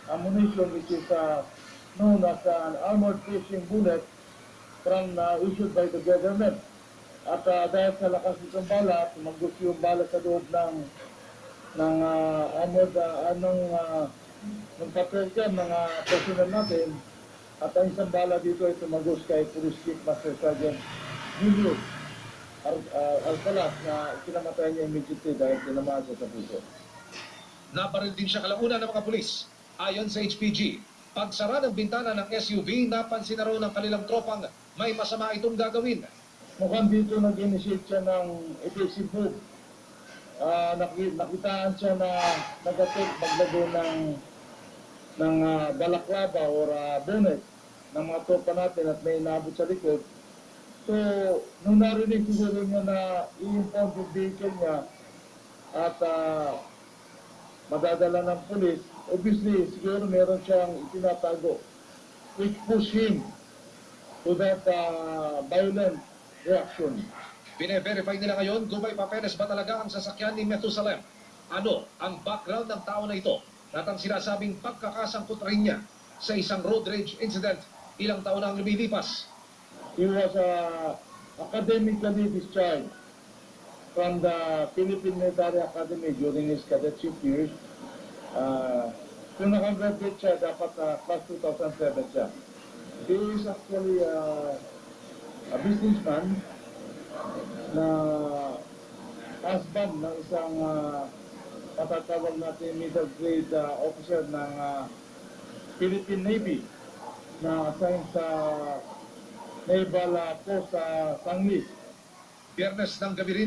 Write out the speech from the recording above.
ammunition which is known as an armored piercing bullet issued by the government. At dahil sa lakas nitong bala, tumagos yung bala sa loob ng armored, ng papel dyan, ng personnel natin. At ang isang bala dito ay tumagos kay Police Chief Master Sergeant Julio Alcalas na ikinamatay niya immediately dahil tinamaan siya sa puso. Nabaril din siya kalaunan ng mga pulis. Ayon sa HPG, pagsara ng bintana ng SUV, napansin na raw ng kanilang tropang may masama itong gagawin. Mukhang dito nag-initiate siya ng evasive move. Nakitaan siya na nag-attempt maglago ng balaklava or bonnet ng mga tropa natin at may inabot sa likod. So, nung narinig siguro niya na i-impound yung vehicle niya at madadala ng pulis, obviously, siguro meron siyang itinatago which push him to that violent reaction. Bine-verify nila ngayon kung may papeles ba talaga ang sasakyan ni Methusalem. Ano ang background ng tao na ito at ang sinasabing pagkakasangkot rin niya sa isang road rage incident ilang taon na ang lumilipas. He was academically discharged from the Philippine Military Academy during his cadetship years. Kung nakagraduate siya, dapat class 2007 siya. He is actually a businessman na husband ng isang patatawag natin middle grade officer ng Philippine Navy na assigned sa Naval Post sa Sanglis. Biyernes ng gabi rin